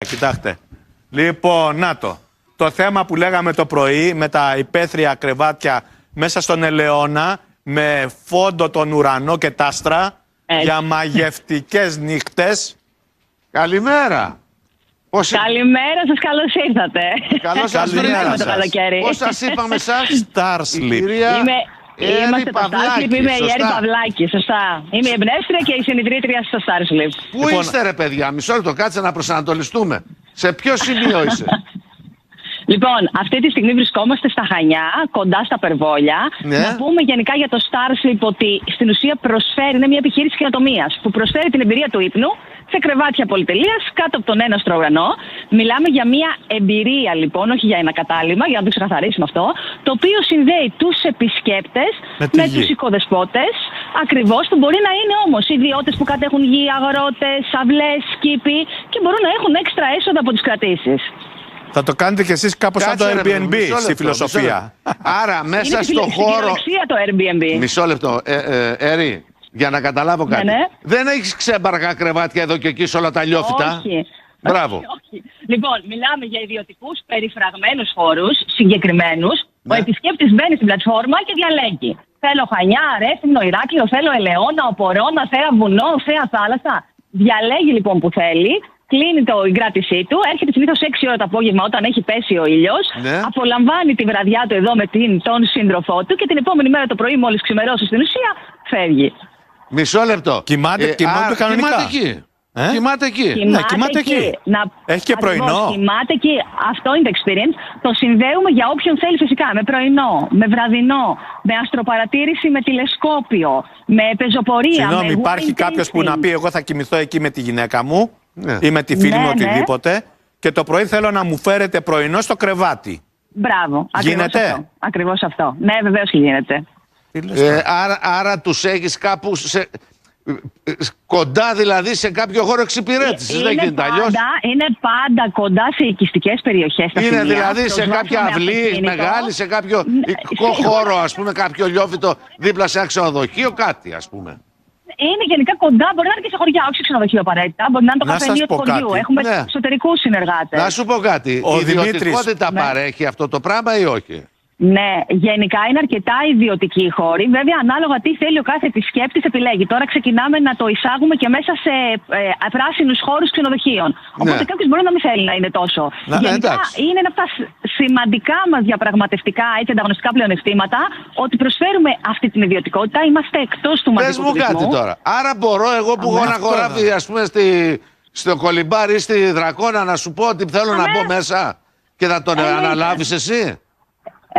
Κοιτάξτε. Λοιπόν, να το. Το θέμα που λέγαμε το πρωί με τα υπαίθρια κρεβάτια μέσα στον Ελαιώνα, με φόντο τον ουρανό και τα άστρα, για μαγευτικές νύχτες. Καλημέρα. Καλημέρα σας, καλώς ήρθατε. Καλώς σας βρήκαμε το καλοκαίρι. Πώς σας είπαμε σας? Star Sleep. Είμαστε το Star Sleep, είμαι η Έρη Παυλάκη, σωστά. Είμαι η εμπνεύστρια και η συνειδητρία στο Star Sleep. Πού είστε ρε παιδιά, μισό λεπτό, κάτσε να προσανατολιστούμε. Σε ποιο σημείο είσαι? Λοιπόν, αυτή τη στιγμή βρισκόμαστε στα Χανιά, κοντά στα Περβόλια. Ναι. Να πούμε γενικά για το Star Sleep ότι στην ουσία προσφέρει, είναι μια επιχείρηση καινοτομίας που προσφέρει την εμπειρία του ύπνου σε κρεβάτια πολυτελείας κάτω από τον έναστρο ουρανό. Μιλάμε για μια εμπειρία λοιπόν, όχι για ένα κατάλημα, για να το ξεκαθαρίσουμε αυτό, το οποίο συνδέει τους επισκέπτες με τους οικοδεσπότες, ακριβώς, που μπορεί να είναι όμως ιδιώτες που κατέχουν γη, αγρότες, αυλές, κήποι και μπορούν να έχουν έξτρα έσοδα από τις κρατήσεις. Θα το κάνετε κι εσείς κάπως σαν το Airbnb στη φιλοσοφία. Άρα μέσα στο χώρο. Είναι το Airbnb. Μισό λεπτό. Έρη, για να καταλάβω κάτι. Ναι. Δεν έχεις ξέμπαργα κρεβάτια εδώ και εκεί σε όλα τα λιώφυτα? Όχι. Μπράβο. Όχι. Λοιπόν, μιλάμε για ιδιωτικούς περιφραγμένους χώρους συγκεκριμένους. Ο επισκέπτης μπαίνει στην πλατφόρμα και διαλέγει. Θέλω Χανιά, Ρέθυμνο, Ηράκλειο, θέλω Ελαιώνα, Οπορώνα, Θέα Βουνό, Θέα Θάλασσα. Διαλέγει λοιπόν που θέλει. Κλείνει η κράτησή του, έρχεται συνήθως 6 ώρα το απόγευμα όταν έχει πέσει ο ήλιος. Ναι. Απολαμβάνει τη βραδιά του εδώ με τον σύντροφό του και την επόμενη μέρα το πρωί, μόλις ξημερώσει στην ουσία, φεύγει. Μισό λεπτό. Κοιμάται κανονικά. Κοιμάται εκεί. Κοιμάται εκεί. Κοιμάται εκεί. Έχει και πρωινό. Κοιμάται εκεί. Αυτό είναι το experience. Το συνδέουμε για όποιον θέλει φυσικά. Με πρωινό, με βραδινό, με αστροπαρατήρηση, με τηλεσκόπιο, με πεζοπορία. Συγγνώμη, υπάρχει κάποιος που να πει: εγώ θα κοιμηθώ εκεί με τη γυναίκα μου ή με τη φίλη μου, οτιδήποτε, και το πρωί θέλω να μου φέρετε πρωινό στο κρεβάτι. Μπράβο. Γίνεται? Ακριβώς αυτό. Ναι, βεβαίως και γίνεται. Άρα τους έχεις κάπου κοντά, δηλαδή σε κάποιο χώρο εξυπηρέτησης. Δεν γίνεται αλλιώς. Είναι πάντα κοντά σε οικιστικές περιοχές. Είναι δηλαδή σε κάποια αυλή μεγάλη, σε κάποιο οικικό χώρο, ας πούμε, κάποιο λιώφυτο δίπλα σε ένα ξενοδοχείο, κάτι ας πούμε. Είναι γενικά κοντά, μπορεί να είναι και σε χωριά, όχι σε ξενοδοχείο απαραίτητα. Μπορεί να είναι το καφενείο του χωριού. Έχουμε εξωτερικούς συνεργάτες. Να σου πω κάτι. Η ιδιωτικότητα παρέχει αυτό το πράγμα ή όχι? Ναι, γενικά είναι αρκετά ιδιωτικοί οι χώροι. Βέβαια, ανάλογα τι θέλει ο κάθε επισκέπτης επιλέγει. Τώρα ξεκινάμε να το εισάγουμε και μέσα σε πράσινους χώρους ξενοδοχείων. Οπότε κάποιος μπορεί να μην θέλει να είναι τόσο. Γενικά είναι ένα από τα σημαντικά μας διαπραγματευτικά, έτσι, ανταγωνιστικά πλεονεκτήματα, ότι προσφέρουμε αυτή την ιδιωτικότητα. Είμαστε εκτός του μαζικού τουρισμού. Πες μου κάτι τώρα. Άρα μπορώ εγώ που έχω ένα χωράφι, ας πούμε, στο Κολυμπάρι ή στη Δρακώνα να σου πω ότι θέλω να μπω μέσα και θα τον αναλάβεις εσύ?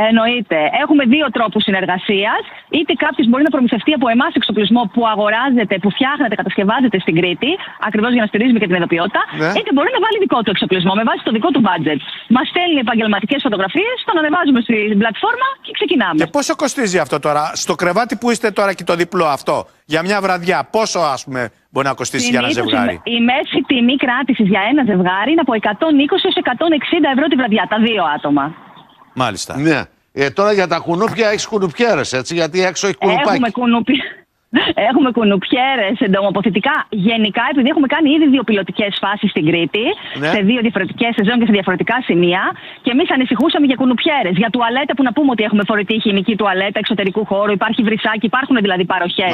Εννοείται. Έχουμε 2 τρόπους συνεργασίας. Είτε κάποιος μπορεί να προμηθευτεί από εμάς εξοπλισμό που αγοράζεται, που φτιάχνεται, κατασκευάζεται στην Κρήτη, ακριβώς για να στηρίζουμε και την ειδοποιότητα. Ναι. Είτε μπορεί να βάλει δικό του εξοπλισμό με βάση το δικό του budget. Μας στέλνει επαγγελματικές φωτογραφίες, τον ανεβάζουμε στην πλατφόρμα και ξεκινάμε. Και πόσο κοστίζει αυτό τώρα? Στο κρεβάτι που είστε τώρα και το διπλό αυτό, για μια βραδιά, πόσο ας πούμε μπορεί να κοστίσει για ένα ζευγάρι? Η μέση τιμή κράτησης για ένα ζευγάρι είναι από 120 έως 160 ευρώ τη βραδιά, τα 2 άτομα. Μάλιστα. Ναι. Τώρα για τα κουνούπια έχεις κουνουπιέρες, έτσι, γιατί έξω έχει κουνουπάκι. Έχουμε κουνουπιέρες, εντομοποθητικά. Γενικά, επειδή έχουμε κάνει ήδη 2 πιλωτικές φάσεις στην Κρήτη, σε 2 διαφορετικές σεζόν και σε διαφορετικά σημεία, και εμείς ανησυχούσαμε για κουνουπιέρες. Για τουαλέτα, που να πούμε ότι έχουμε φορητή χημική τουαλέτα εξωτερικού χώρου, υπάρχει βρυσάκι, υπάρχουν δηλαδή παροχές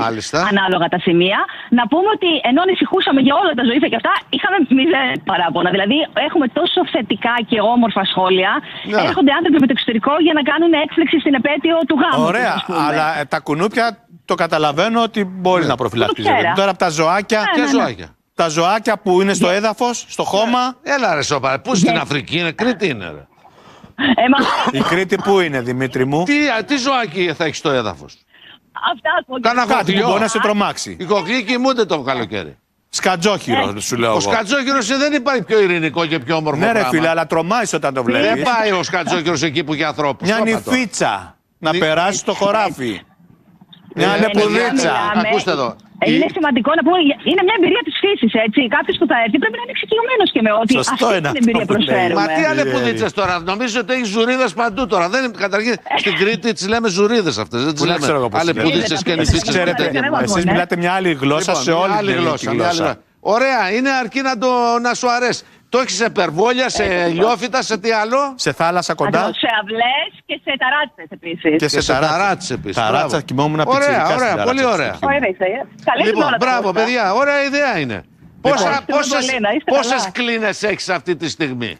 ανάλογα τα σημεία. Να πούμε ότι ενώ ανησυχούσαμε για όλα τα ζωήφια και αυτά, είχαμε 0 παράπονα. Δηλαδή, έχουμε τόσο θετικά και όμορφα σχόλια. Έρχονται άνθρωποι με το εξωτερικό για να κάνουν έκπληξη στην επέτειο του γάμου. Ωραία, αλλά τα κουνούπια το καταλαβαίνω ότι μπορεί να προφυλακτήσει. Τώρα από τα ζωάκια. Τα ζωάκια που είναι στο έδαφος, στο χώμα. Έλα ρε σοπα, πού στην Αφρική είναι? Κρήτη είναι ρε. Η Κρήτη πού είναι, Δημήτρη μου? Τι ζωάκι θα έχει στο έδαφος? Αυτά κάτι που μπορεί να σε τρομάξει. Οι κοκλοί κοιμούνται το καλοκαίρι. Σκατζόχυρο, σου λέω. Ο σκατζόχυρος δεν υπάρχει πιο ειρηνικό και πιο όμορφο. Ναι, ρε φίλε, αλλά τρομάει όταν το βλέπεις. Δεν πάει ο σκατζόχυρος εκεί που έχει ανθρώπους. Μια νυφίτσα να περάσει το χωράφι. Μια λεπουδίτσα. Ακούστε εδώ. Είναι σημαντικό να πούμε, είναι μια εμπειρία της φύσης, έτσι. Κάποιος που θα έρθει πρέπει να είναι εξοικειωμένος και με ότι αυτή την εμπειρία προσφέρουμε. Μα τι αλεπουδίτσες τώρα, νομίζω ότι έχει ζουρίδες παντού τώρα. Καταρχήν στην Κρήτη τις λέμε ζουρίδες αυτές. Δεν τις λέμε αλεπουδίτσες και νηφίτσες. Εσείς μιλάτε μια άλλη γλώσσα σε όλη τη γλώσσα. Ωραία, είναι αρκεί να σου αρέσει. Το έχεις σε περβόλια, σε λιόφυτα, σε τι άλλο? Σε θάλασσα κοντά. Σε αυλές και σε ταράτσες επίσης. Και σε ταράτσες επίσης. Ταράτσα κοιμόμουν πιτσιρικά. Ωραία, πολύ ωραία. Λοιπόν, μπράβο παιδιά, ωραία ιδέα είναι. Πόσες κλίνες έχεις αυτή τη στιγμή?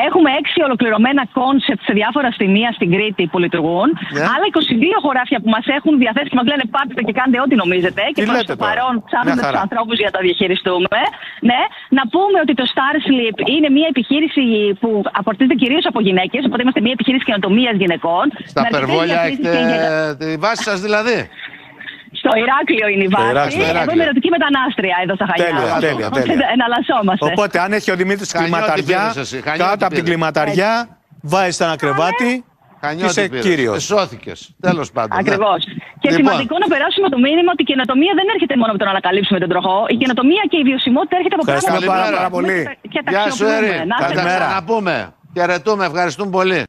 Έχουμε 6 ολοκληρωμένα κόνσεπτ σε διάφορα σημεία στην Κρήτη που λειτουργούν. Άλλα 22 χωράφια που μας έχουν διαθέσει και μας λένε πάτε και κάντε ό,τι νομίζετε. Και προς το παρόν ψάχνουμε τους ανθρώπους για να τα διαχειριστούμε. Ναι. Να πούμε ότι το Star Sleep είναι μια επιχείρηση που απορτίζεται κυρίως από γυναίκες. Οπότε είμαστε μια επιχείρηση καινοτομίας γυναικών. Στα περβόλια έχετε τη βάση σας δηλαδή? Στο Ηράκλειο είναι η βάση. Εδώ είμαι ερωτική μετανάστρια εδώ στα Χανιά. Τέλεια. Εναλλασσόμαστε. Οπότε αν έχει ο Δημήτρης κλιματαριά, κάτω από την κλιματαριά, βάζεις ένα κρεβάτι και είσαι κύριος. Σώθηκες. Τέλος πάντων. Ακριβώς. Και σημαντικό να περάσουμε το μήνυμα ότι η καινοτομία δεν έρχεται μόνο με το να ανακαλύψουμε τον τροχό. Η καινοτομία και η βιωσιμότητα έρχεται από πράγματα πάρα πολύ. Γεια σου, Ερή. Θα τα ξαναπούμε. Χαιρετούμε. Ευχαριστούμε πολύ.